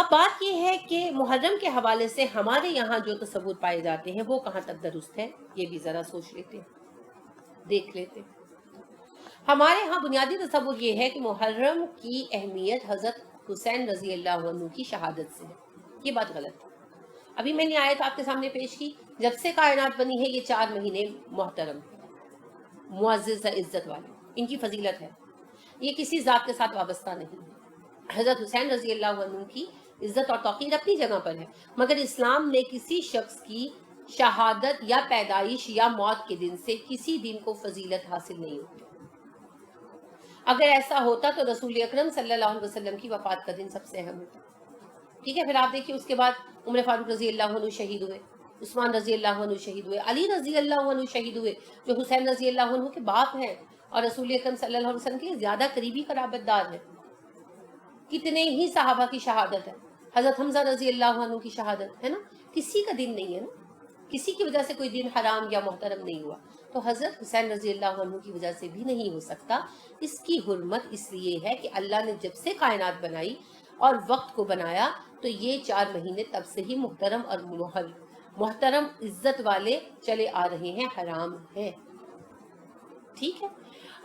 اب بات یہ ہے کہ محرم کے حوالے سے ہمارے یہاں جو تصور پائے جاتے ہیں وہ کہاں تک درست ہے، یہ بھی ذرا سوچ لیتے ہیں، دیکھ لیتے ہیں۔ ہمارے ہاں بنیادی تصور یہ ہے کہ محرم کی اہمیت حضرت حسین رضی اللہ عنہ کی شہادت سے ہے۔ یہ بات غلط ہے۔ ابھی میں نے آیت آپ کے سامنے پیش کی، جب سے کائنات بنی ہے یہ 4 مہینے محترم ہیں، معزز ہے، عزت والے، ان کی فضیلت ہے، یہ کسی ذات کے ساتھ وابستہ نہیں ہے۔ حضرت حسین رضی اللہ عنہ کی عزت اور توقیر اپنی جگہ پر ہے، مگر اسلام نے کسی شخص کی شہادت یا پیدائش یا موت کے دن سے کسی دن کو فضیلت حاصل نہیں ہوتی۔ اگر ایسا ہوتا تو رسول اکرم صلی اللہ علیہ وسلم کی وفات کا دن سب سے اہم ہوتا۔ ٹھیک ہے، پھر آپ دیکھیے اس کے بعد عمر فاروق رضی اللہ عنہ شہید ہوئے، عثمان رضی اللہ عنہ شہید ہوئے، علی رضی اللہ عنہ شہید ہوئے، جو حسین رضی اللہ عنہ کے باپ ہیں اور رسول اکرم صلی اللہ علیہ وسلم کے زیادہ قریبی قرابت دار ہیں۔ کتنے ہی صحابہ کی شہادت ہے، حضرت حمزہ رضی اللہ عنہ کی شہادت ہے نا، کسی کا دن نہیں ہے نا، کسی کی وجہ سے کوئی دن حرام یا محترم نہیں ہوا، تو حضرت حسین رضی اللہ عنہ کی وجہ سے بھی نہیں ہو سکتا۔ اس کی حرمت اس لیے ہے کہ اللہ نے جب سے کائنات بنائی اور وقت کو بنایا تو یہ 4 مہینے تب سے ہی محترم اور محترم عزت والے چلے آ رہے ہیں، حرام ہیں۔ ٹھیک ہے،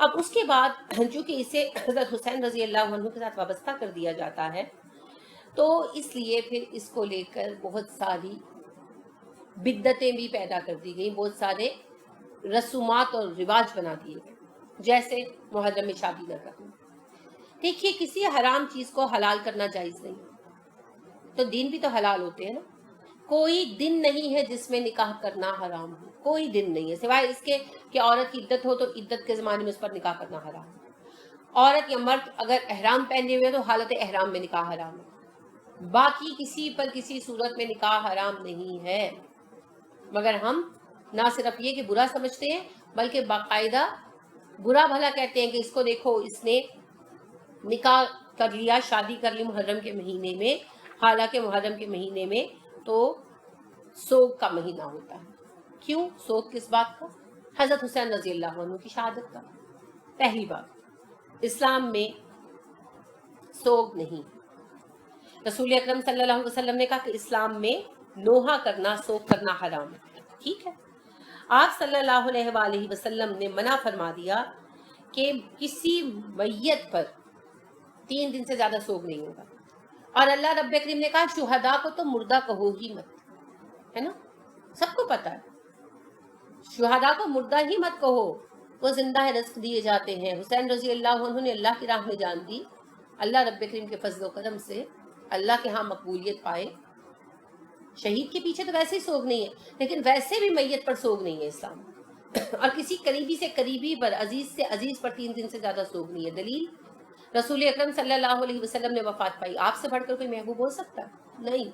اب اس کے بعد چونکہ اسے حضرت حسین رضی اللہ عنہ کے ساتھ وابستہ کر دیا جاتا ہے تو اس لیے پھر اس کو لے کر بہت ساری بدعتیں بھی پیدا کر دی گئیں، بہت سارے رسومات اور رواج بنا دیے گئے، جیسے محرم میں شادی نہ کرنا۔ دیکھیے کسی حرام چیز کو حلال کرنا جائز نہیں، تو دن بھی تو حلال ہوتے ہیں نا۔ کوئی دن نہیں ہے جس میں نکاح کرنا حرام ہو، کوئی دن نہیں ہے سوائے اس کے کہ عورت کی عدت ہو تو عدت کے زمانے میں اس پر نکاح کرنا حرام ہے۔ عورت یا مرد اگر احرام پہنے ہوئے تو حالت احرام میں نکاح حرام ہے، باقی کسی پر کسی صورت میں نکاح حرام نہیں ہے۔ مگر ہم نہ صرف یہ کہ برا سمجھتے ہیں بلکہ باقاعدہ برا بھلا کہتے ہیں کہ اس کو دیکھو اس نے نکاح کر لیا، شادی کر لی محرم کے مہینے میں، حالانکہ محرم کے مہینے میں تو سوگ کا مہینہ ہوتا ہے۔ کیوں سوگ کس بات کا؟ حضرت حسین رضی اللہ عنہ کی شہادت کا۔ پہلی بات، اسلام میں سوگ نہیں۔ رسول اکرم صلی اللہ علیہ وسلم نے کہا کہ اسلام میں نوحہ کرنا، سوگ کرنا حرام ہے۔ ٹھیک ہے، آپ صلی اللہ علیہ وآلہ وسلم نے منع فرما دیا کہ کسی میت پر 3 دن سے زیادہ سوگ نہیں ہوگا، اور اللہ رب کریم نے کہا شہداء کو تو مردہ کہو ہی مت، ہے نا، سب کو پتا ہے، شہداء کو مردہ ہی مت کہو، وہ زندہ ہے، رزق دیے جاتے ہیں۔ حسین رضی اللہ عنہ نے اللہ کی راہ میں جان دی، اللہ رب کریم کے فضل و کرم سے اللہ کے ہاں مقبولیت پائے۔ شہید کے پیچھے تو ویسے ہی سوگ نہیں ہے، لیکن ویسے بھی میت پر سوگ نہیں ہے اسلام اور کسی قریبی سے قریبی پر، عزیز سے عزیز پر 3 دن سے زیادہ سوگ نہیں ہے۔ دلیل، رسول اکرم صلی اللہ علیہ وسلم نے وفات پائی، آپ سے بڑھ کر کوئی محبوب ہو سکتا ہے؟ نہیں۔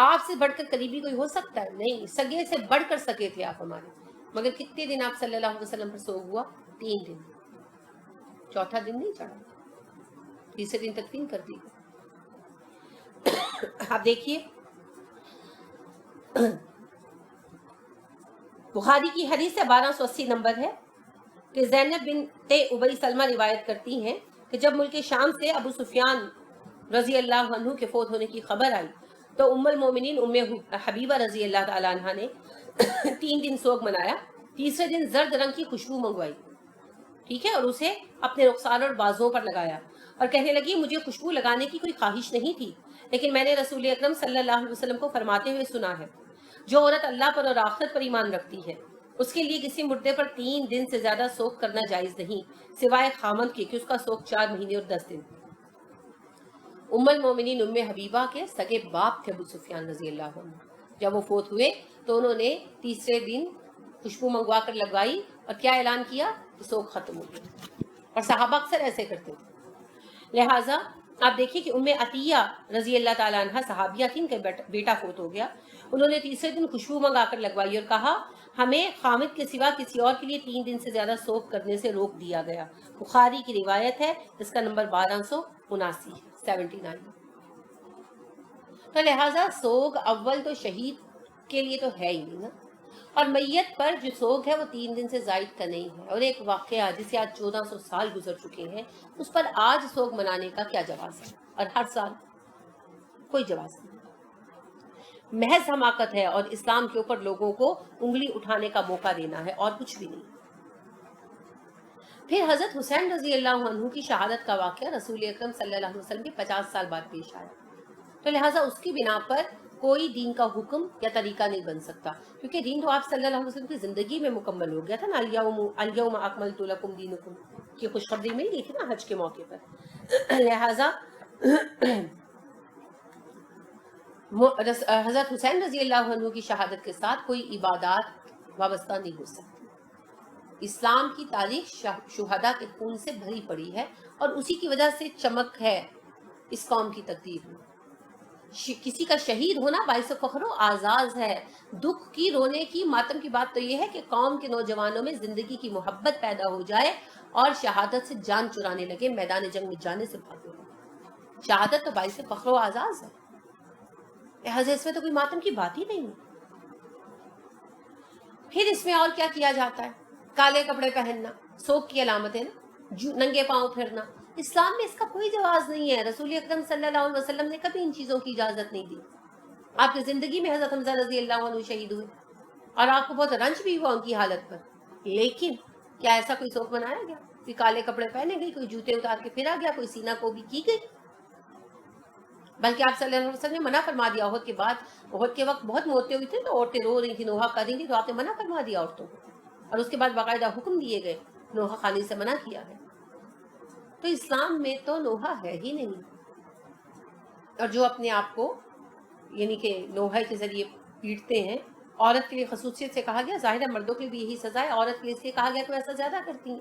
آپ سے بڑھ کر قریبی کوئی ہو سکتا ہے؟ نہیں۔ سگے سے بڑھ کر سگے تھے آپ ہمارے، مگر کتنے دن آپ صلی اللہ علیہ وسلم پر سوگ ہوا؟ 3 دن، چوتھا دن نہیں چڑھا، تیسرے دن تدفین کر دی۔ آپ دیکھیے بخاری کی حدیث ہے 1280 نمبر ہے کہ زینب بنت ابی سلمہ روایت کرتی ہیں کہ جب ملک شام سے ابو سفیان رضی اللہ عنہ کے فوت ہونے کی خبر آئی تو ام المومنین ام حبیبہ رضی اللہ تعالی عنہ نے 3 دن سوگ منایا، تیسرے دن زرد رنگ کی خوشبو منگوائی، ٹھیک ہے، اور اسے اپنے رخسار اور بازوں پر لگایا اور کہنے لگی مجھے خوشبو لگانے کی کوئی خواہش نہیں تھی، لیکن میں نے رسول اکرم صلی اللہ علیہ وسلم کو فرماتے ہوئے سنا ہے جو عورت اللہ پر اور آخرت پر ایمان رکھتی ہے اس کے لیے کسی مردے پر 3 دن سے زیادہ سوگ کرنا جائز نہیں سوائے خامند کے کہ اس کا سوگ 4 مہینے اور 10 دن۔ ام المومنین ام حبیبہ کے سگے باپ تھے ابو سفیان رضی اللہ عنہ، جب وہ فوت ہوئے تو انہوں نے تیسرے دن خوشبو منگوا کر لگوائی اور کیا اعلان کیا کہ سوگ ختم ہو گیا، اور صحابہ اکثر ایسے کرتے تھے۔ لہٰذا آپ دیکھیے کہ ام عطیہ رضی اللہ تعالیٰ عنہ صحابیہ تھیں، ان کا بیٹا فوت ہو گیا، انہوں نے تیسرے دن خوشبو منگا کر لگوائی اور کہا ہمیں خامد کے سوا کسی اور کے لیے 3 دن سے زیادہ سوگ کرنے سے روک دیا گیا۔ بخاری کی روایت ہے، اس کا نمبر 1279 79۔ تو لہٰذا سوگ اول تو شہید کے لیے تو ہے ہی نہیں نا، اور میت پر جو سوگ ہے وہ 3 دن سے زائد کا نہیں ہے۔ اور ایک واقعہ جسے آج 1400 سال گزر چکے ہیں، اس پر آج سوگ منانے کا کیا جواز ہے؟ اور ہر سال कोई जवाब नहीं, महज हमाकत है और इस्लाम के ऊपर लोगों को उंगली उठाने का मौका देना है और कुछ भी नहीं। फिर हजरत हुसैन रजी अल्लाह अन्हु की शहादत का वाक़या रसूल अकरम सल्लल्लाहु अलैहि वसल्लम के 50 साल बाद पेश आया, तो लिहाजा उसकी बिना पर कोई दीन का हुक्म या तरीका नहीं बन सकता, क्योंकि दीन तो आप सल्लल्लाहु अलैहि वसल्लम की जिंदगी में मुकम्मल हो गया था ना। अल-यौम अकमलतु लकुम दीनुकुम की खुशखबरी मिल गई थी ना हज के मौके पर। लिहाजा हजरत हुसैन रजी अल्लाह अन्हु की शहादत के साथ कोई इबादत वाबस्ता नहीं हो सकती। इस्लाम की तारीख शुहदा के खून से भरी पड़ी है और उसी की वजह से चमक है इस कौम की तकदीर में। किसी का शहीद होना बाइस फख्र आजाज है। दुख की, रोने की, मातम की बात तो यह है कि कौम के नौजवानों में जिंदगी की मोहब्बत पैदा हो जाए और शहादत से जान चुराने लगे, मैदान जंग में जाने से भागे लगे। शहादत तो बाइस फख्र आजाज है, लिहाजा इसमें तो कोई मातम की बात ही नहीं है। फिर इसमें और क्या किया जाता है? काले कपड़े पहनना शौक की अलामत है ना, नंगे पांव फिरना। इस्लाम में इसका कोई जवाज नहीं है। रसूल अकरम सल्लल्लाहु अलैहि वसल्लम ने कभी इन चीजों की इजाजत नहीं दी। आपकी जिंदगी में हजरत हमजा रजी अल्लाह अन्हु शहीद हुए और आपको बहुत रंज भी हुआ उनकी हालत पर, लेकिन क्या ऐसा कोई शौक बनाया गया? कोई काले कपड़े पहने गई, कोई जूते उतार के फिरा गया, कोई सीना को भी की गई? बल्कि आप सल्लल्लाहु अलैहि वसल्लम ने मना फरमा दिया। ओहद के बाद, ओहद के वक्त बहुत मौतें हुई थी, तो औरतें रो रही थी, नोहा कर रही थी, तो आपने मना फरमा दिया औरतों को, और उसके बाद बाकायदा हुक्म दिए गए, नोहा खानी से मना किया है। तो इस्लाम में तो नोहा है ही नहीं। और जो अपने आप को यानी कि नोहा के जरिए पीटते हैं, औरत के लिए खसूसियत से कहा गया, जाहिर है मर्दों के लिए भी यही सजा है, औरत के लिए इसलिए कहा गया तो ऐसा ज्यादा करती हैं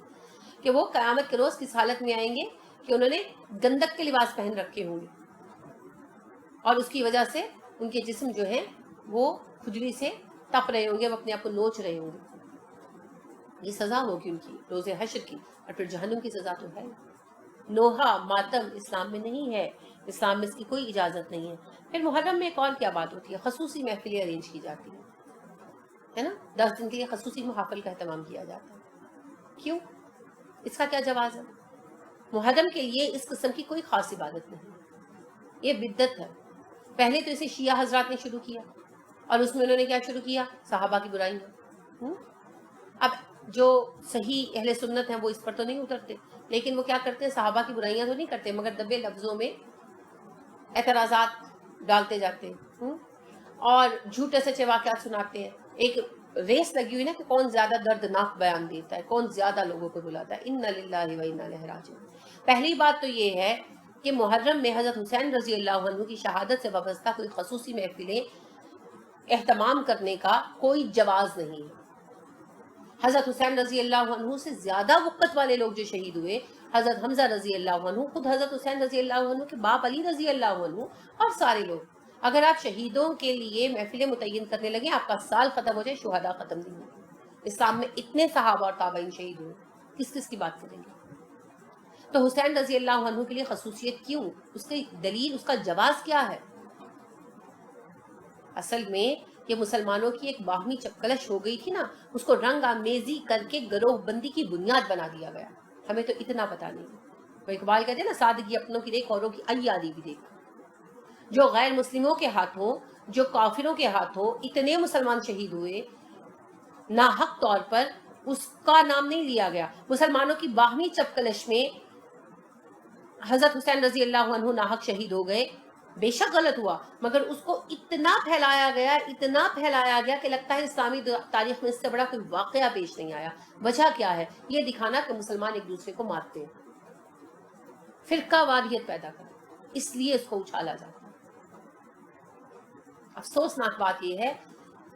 कि वो क़यामत के रोज किस हालत में आएंगे कि उन्होंने गंदक के लिबास पहन रखे होंगे और उसकी वजह से उनके जिस्म जो है वो खुजली से तप रहे होंगे, वो अपने आप को नोच रहे होंगे। ये सजा होगी उनकी रोज़े हश्र की, और फिर जहन्नुम की सजा तो है। नोहा मातम इस्लाम में नहीं है, इस्लाम में इसकी कोई इजाज़त नहीं है। फिर मुहर्रम में एक और क्या बात होती है, खसूसी महफिलें अरेंज की जाती है ना, 10 दिन के लिए खसूसी महफिल का एहतमाम किया जाता है। क्यों? इसका क्या जवाब है? मुहर्रम के लिए इस किस्म की कोई खास इबादत नहीं, ये बिद्दत है। पहले तो इसे शिया हजरात ने शुरू किया और उसमें उन्होंने क्या शुरू किया? सहाबा की बुराइयां। अब जो सही अहले सुन्नत हैं वो इस पर तो नहीं उतरते, लेकिन वो क्या करते हैं, सहाबा की बुराइयां तो नहीं करते, मगर दबे लफ्जों में एतराज़ात डालते जाते हैं और झूठे सच्चे वाक़यात सुनाते हैं। एक रेस लगी हुई ना कि कौन ज्यादा दर्दनाक बयान देता है, कौन ज्यादा लोगों को बुलाता है। इन्ना लिल्लाहि व इन्ना इलैहि राजिऊन। पहली बात तो ये है कि मुहर्रम में हजरत हुसैन रजी अल्लाह अन्हु की शहादत से वाबस्ता कोई खसूसी महफिलें एहतमाम करने का कोई जवाज नहीं है। हजरत हुसैन रजी अल्लाह अन्हु से ज्यादा वक़्त वाले लोग जो शहीद हुए, हजरत हमजा रजी अल्लाह अन्हु, खुद हजरत हुसैन रजी अल्लाह अन्हु के बाप अली रजी अल्लाह अन्हु और सारे लोग, अगर आप शहीदों के लिए महफिलें मुतय्यन करने लगे, आपका साल खत्म हो जाए, शुहदा खत्म नहीं होंगे। इस्लाम में इतने सहाबा और ताबईन शहीद हुए, किस किस की बात करेंगे? तो हुसैन रजी अल्लाह अन्हु के लिए खसूसियत क्यों? उसकी दलील, उसका जवाब क्या है? असल में ये मुसलमानों की एक बाहमी चक्कलश हो गई थी ना, उसको रंग आमेजी करके गरोह बंदी की बुनियाद बना दिया गया। हमें तो इतना पता नहीं। तो इकबाल कहते हैं ना, सादगी अपनों की देख औरों की अय्यादी भी देख। जो गैर मुस्लिमों के हाथों, जो काफिरों के हाथों इतने मुसलमान शहीद हुए नाहक तौर पर, उसका नाम नहीं लिया गया। मुसलमानों की बाहमी चक्कलश में हजरत हुसैन रजी अल्लाह अन्हु नाहक शहीद हो गए, बेशक गलत हुआ, मगर उसको इतना फैलाया गया, इतना फैलाया गया कि लगता है इस्लामी तारीख में इससे बड़ा कोई वाकया पेश नहीं आया। वजह क्या है? ये दिखाना कि मुसलमान एक दूसरे को मारते हैं, फिरका वारियत पैदा कर, इसलिए इसको उछाला जाता है। अफसोसनाक बात यह है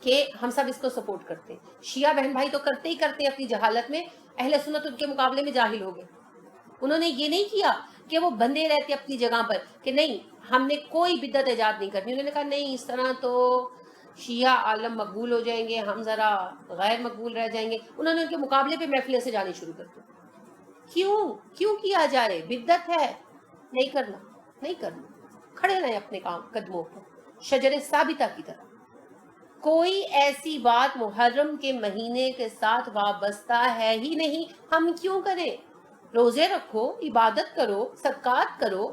कि हम सब इसको सपोर्ट करते हैं। शिया बहन भाई तो करते ही करते हैं अपनी जहालत में, अहले सुन्नत उनके मुकाबले में जाहिल हो गए। उन्होंने ये नहीं किया कि वो बंधे रहते अपनी जगह पर कि नहीं हमने कोई बिदअत ईजाद नहीं करनी। उन्होंने कहा नहीं, इस तरह तो शिया आलम मकबूल हो जाएंगे, हम जरा गैर मकबूल रह जाएंगे। उन्होंने उनके मुकाबले पे महफिलें से जानी शुरू कर दी। क्यों किया जा रहे? बिदअत है, नहीं करना, नहीं करना, खड़े रहे अपने काम कदमों पर, शजरे साबिता की तरह। कोई ऐसी बात मुहर्रम के महीने के साथ वाबस्ता है ही नहीं, हम क्यों करें? रोजे रखो, इबादत करो, सदकात करो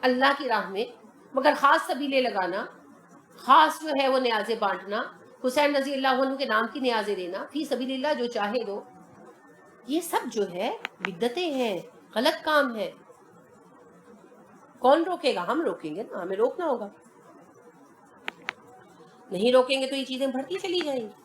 अल्लाह की राह में, مگر خاص سبیلے لگانا، خاص جو ہے وہ نیازیں بانٹنا، حسین رضی اللہ عنہ کے نام کی نیازیں دینا، فی سبیل اللہ جو چاہے دو، یہ سب جو ہے بدعتیں ہیں، غلط کام ہے۔ کون روکے گا؟ ہم روکیں گے نا، ہمیں روکنا ہوگا، نہیں روکیں گے تو یہ چیزیں بڑھتی چلی جائیں گی۔